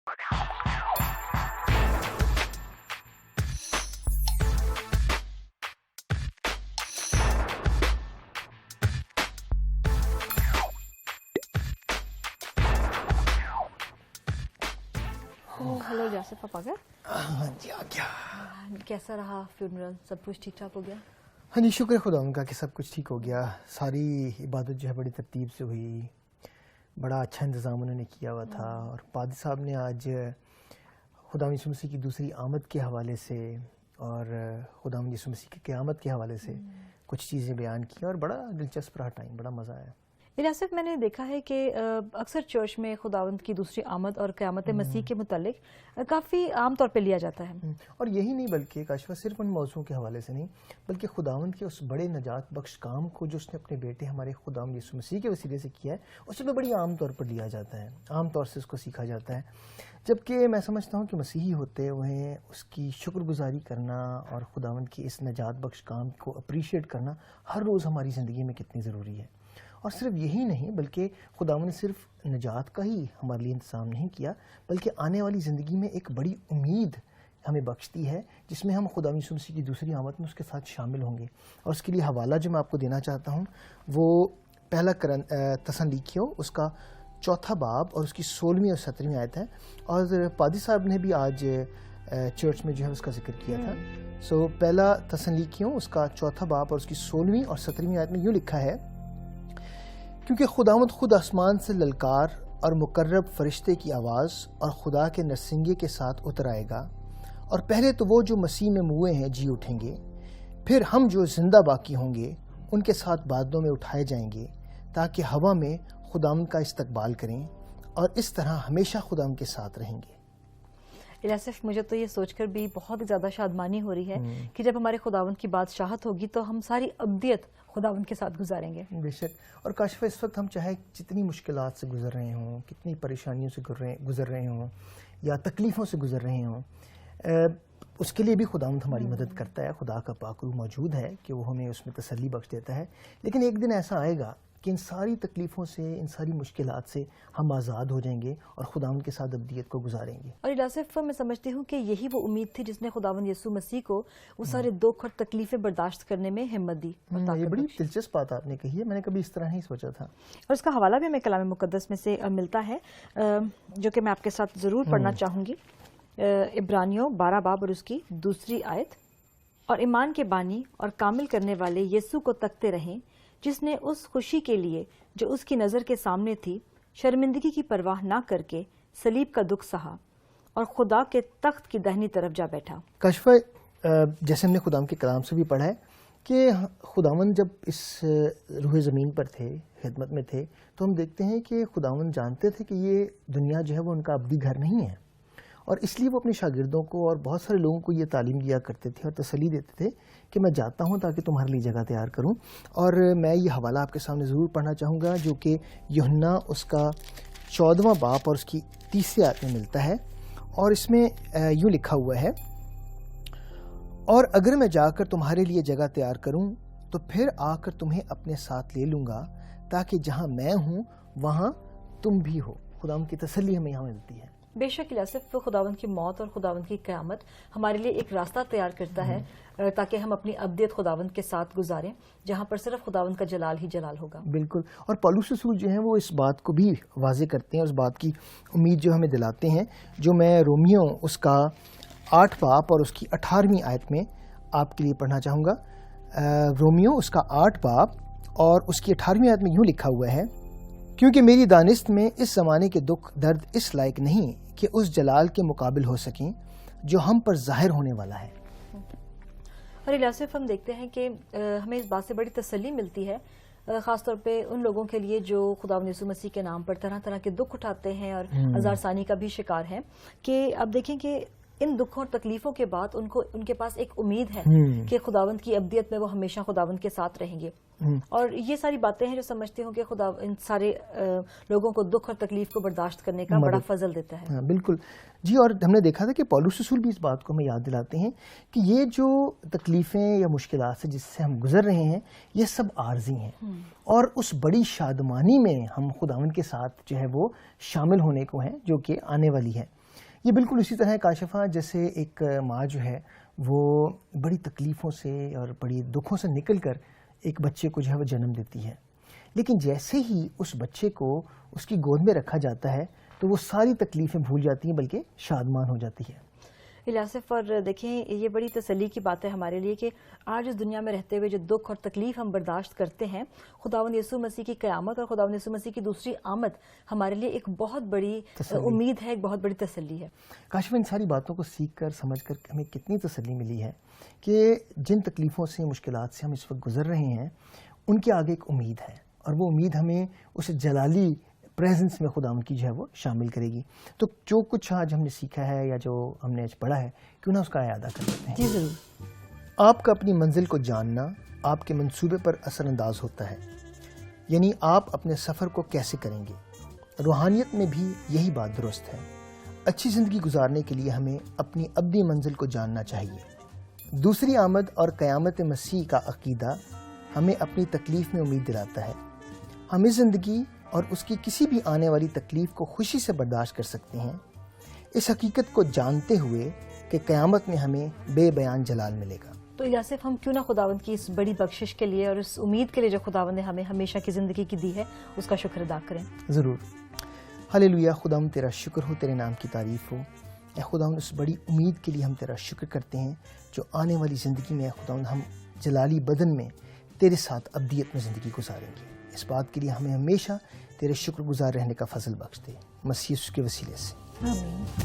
Hello जासिफ, आप आ गए? हाँ जी आ गया। कैसा रहा फ्यूनरल? सब कुछ ठीक ठाक हो गया? हाँ जी, शुक्र खुदा उनका कि सब कुछ ठीक हो गया। सारी इबादत जो है बड़ी तरतीब से हुई, बड़ा अच्छा इंतज़ाम उन्होंने किया हुआ था। और पादी साहब ने आज खुदा यीशु मसीह की दूसरी आमद के हवाले से और खुदा यीशु मसीह की क़यामत के हवाले से कुछ चीज़ें बयान की और बड़ा दिलचस्प रहा टाइम, बड़ा मज़ा आया। इलासिफ, मैंने देखा है कि अक्सर चर्च में खुदावंद की दूसरी आमद और क़यामत मसीह के मुतालिक काफ़ी आम तौर पे लिया जाता है। और यही नहीं बल्कि काशफा सिर्फ उन मौज़ूओं के हवाले से नहीं, बल्कि खुदावंद के उस बड़े नजात बख्श काम को जो उसने अपने बेटे हमारे खुदावंद यीशु मसीह के वसीले से किया है, उसे भी बड़ी आम तौर पर लिया जाता है, आम तौर से उसको सीखा जाता है। जबकि मैं समझता हूँ कि मसीही होते हुए उसकी शुक्रगुजारी करना और खुदावंद की इस नजात बख्श काम को अप्रीशिएट करना हर रोज़ हमारी ज़िंदगी में कितनी ज़रूरी है। और सिर्फ यही नहीं बल्कि खुदावंद ने सिर्फ नजात का ही हमारे लिए इंतज़ाम नहीं किया, बल्कि आने वाली ज़िंदगी में एक बड़ी उम्मीद हमें बख्शती है, जिसमें हम खुदावंद यीशु मसीह की दूसरी आमद में उसके साथ शामिल होंगे। और उसके लिए हवाला जो मैं आपको देना चाहता हूँ वो पहला तसल्लीकियों उसका 4 बाब और उसकी 16वीं और 17वीं आयत है। और पादी साहब ने भी आज चर्च में जो है उसका जिक्र किया था। सो पहला तसल्लीकियों उसका 4 बाब और उसकी 16वीं और 17वीं आयत में यूँ लिखा है, क्योंकि खुदावंद खुद आसमान से ललकार और मुकर्रब फरिश्ते की आवाज़ और खुदा के नरसिंगे के साथ उतर आएगा, और पहले तो वो जो मसीह में मुए हैं जी उठेंगे, फिर हम जो जिंदा बाकी होंगे उनके साथ बादलों में उठाए जाएंगे, ताकि हवा में खुदावंद का इस्तकबाल करें और इस तरह हमेशा खुदावंद के साथ रहेंगे। इलासिफ, मुझे तो ये सोचकर भी बहुत ज़्यादा शादमानी हो रही है कि जब हमारे खुदावंद की बादशाहत होगी तो हम सारी अब्दियत खुदावंद के साथ गुजारेंगे। बेशक। और काशफा इस वक्त हम चाहे जितनी मुश्किलात से गुजर रहे हों, कितनी परेशानियों से गुजर रहे हों या तकलीफ़ों से गुजर रहे हों, उसके लिए भी खुदावंद हमारी मदद करता है। खुदा का पाक रूह मौजूद है कि वो हमें उसमें तसल्ली बख्श देता है। लेकिन एक दिन ऐसा आएगा कि इन सारी तकलीफ़ों से, इन सारी मुश्किलात से हम आज़ाद हो जाएंगे और खुदावंद के साथ अब्दियत को गुजारेंगे। और इलासिफ, मैं समझती हूँ कि यही वो उम्मीद थी जिसने खुदावंद यीशु मसीह को वो सारे दुख और तकलीफें बर्दाश्त करने में हिम्मत दी। ये बड़ी दिलचस्प बात आपने कही है, मैंने कभी इस तरह नहीं सोचा था। और इसका हवाला भी हमें कलाम मुकद्दस में से मिलता है, जो कि मैं आपके साथ ज़रूर पढ़ना चाहूँगी। इब्रानियों 12 बाब और उसकी 2 आयत, और ईमान के बानी और कामिल करने वाले यीशु को तकते रहें, जिसने उस खुशी के लिए जो उसकी नज़र के सामने थी शर्मिंदगी की परवाह ना करके सलीब का दुख सहा और खुदा के तख्त की दाहिनी तरफ जा बैठा। कशफ़, जैसे हमने खुदाम के कलाम से भी पढ़ा है कि खुदावंद जब इस रूह ज़मीन पर थे, खिदमत में थे, तो हम देखते हैं कि खुदावंद जानते थे कि ये दुनिया जो है वो उनका अब्दी घर नहीं है, और इसलिए वो अपने शागिर्दों को और बहुत सारे लोगों को ये तालीम दिया करते थे और तसल्ली देते थे कि मैं जाता हूँ ताकि तुम्हारे लिए जगह तैयार करूँ। और मैं ये हवाला आपके सामने ज़रूर पढ़ना चाहूँगा, जो कि यूहन्ना उसका 14वां बाब और उसकी 30वीं आयत में मिलता है। और इसमें यूँ लिखा हुआ है, और अगर मैं जाकर तुम्हारे लिए जगह तैयार करूँ तो फिर आकर तुम्हें अपने साथ ले लूँगा, ताकि जहाँ मैं हूँ वहाँ तुम भी हो। खुदावंद की तसल्ली हमें यहाँ मिलती है। बेशक इलासिफ, खुदावंद की मौत और खुदावंद की क़यामत हमारे लिए एक रास्ता तैयार करता है ताकि हम अपनी अब्दियत खुदावंद के साथ गुजारें, जहाँ पर सिर्फ खुदावंद का जलाल ही जलाल होगा। बिल्कुल। और पौलुस रसूल जो हैं वो इस बात को भी वाज़े करते हैं, उस बात की उम्मीद जो हमें दिलाते हैं, जो मैं रोमियो उसका 8 बाब और उसकी 18वीं आयत में आपके लिए पढ़ना चाहूँगा। रोमियो उसका 8 बाब और उसकी 18वीं आयत में यूँ लिखा हुआ है, क्योंकि मेरी दानिस्त में इस ज़माने के दुख दर्द इस लायक नहीं कि उस जलाल के मुकाबिल हो सकें जो हम पर ज़ाहिर होने वाला है। और इलासिफ, हम देखते हैं कि हमें इस बात से बड़ी तसल्ली मिलती है, ख़ासतौर पे उन लोगों के लिए जो खुदावंद यीशु मसीह के नाम पर तरह तरह के दुख उठाते हैं और अज़ारसानी का भी शिकार हैं, कि अब देखें कि इन दुखों और तकलीफों के बाद उनके पास एक उम्मीद है कि खुदावंद की अब्दियत में वो हमेशा खुदावंद के साथ रहेंगे। और ये सारी बातें हैं जो समझते हो कि खुदा इन सारे लोगों को दुख और तकलीफ को बर्दाश्त करने का बड़ा फजल देता है। हाँ, बिल्कुल जी। और हमने देखा था कि पौलुस रसूल भी इस बात को हमें याद दिलाते हैं कि ये जो तकलीफ़ें या मुश्किलात से जिससे हम गुजर रहे हैं, ये सब आर्जी हैं, और उस बड़ी शादमानी में हम खुदावंद के साथ जो है वो शामिल होने को हैं, जो कि आने वाली है। یہ بالکل اسی طرح ہے کاشفہ، جیسے ایک ماں جو ہے وہ بڑی تکلیفوں سے اور بڑی دکھوں سے نکل کر ایک بچے کو جو ہے وہ جنم دیتی ہے، لیکن جیسے ہی اس بچے کو اس کی گود میں رکھا جاتا ہے تو وہ ساری تکلیفیں بھول جاتی ہیں، بلکہ شادمان ہو جاتی ہے۔ الیاسف، اور دیکھیں یہ بڑی تسلی کی بات ہے ہمارے لیے کہ آج اس دنیا میں رہتے ہوئے جو دکھ اور تکلیف ہم برداشت کرتے ہیں، خداوند یسوع مسیح کی قیامت اور خداوند یسوع مسیح کی دوسری آمد ہمارے لیے ایک بہت بڑی امید ہے، ایک بہت بڑی تسلی ہے۔ کاشف، ان ساری باتوں کو سیکھ کر سمجھ کر ہمیں کتنی تسلی ملی ہے کہ جن تکلیفوں سے، مشکلات سے ہم اس وقت گزر رہے ہیں، ان کے آگے ایک امید ہے، اور وہ امید ہمیں اس جلالی پریزنس میں خدا کی جو ہے وہ شامل کرے گی۔ تو جو کچھ آج ہم نے سیکھا ہے یا جو ہم نے آج پڑھا ہے، کیوں نہ اس کا اعادہ کر لیتے ہیں۔ جی ضرور۔ آپ کا اپنی منزل کو جاننا آپ کے منصوبے پر اثر انداز ہوتا ہے، یعنی آپ اپنے سفر کو کیسے کریں گے۔ روحانیت میں بھی یہی بات درست ہے۔ اچھی زندگی گزارنے کے لیے ہمیں اپنی ابدی منزل کو جاننا چاہیے۔ دوسری آمد اور قیامت مسیح کا عقیدہ ہمیں اپنی تکلیف میں امید دلاتا ہے۔ ہم اس زندگی اور اس کی کسی بھی آنے والی تکلیف کو خوشی سے برداشت کر سکتے ہیں، اس حقیقت کو جانتے ہوئے کہ قیامت میں ہمیں بے بیان جلال ملے گا۔ تو الیاسف، ہم کیوں نہ خداوند کی اس بڑی بخشش کے لیے اور اس امید کے لیے جو خداوند نے ہمیں ہمیشہ کی زندگی کی دی ہے، اس کا شکر ادا کریں۔ ضرور۔ ہلیلویا، خداوند تیرا شکر ہو، تیرے نام کی تعریف ہو۔ اے خداوند، اس بڑی امید کے لیے ہم تیرا شکر کرتے ہیں جو آنے والی زندگی میں خداوند ہم جلالی بدن میں تیرے ساتھ ابدیت میں زندگی گزاریں گے۔ اس بات کے لیے ہمیں ہمیشہ تیرے شکر گزار رہنے کا فضل بخش دے، مسیح یسوع کے وسیلے سے، آمین۔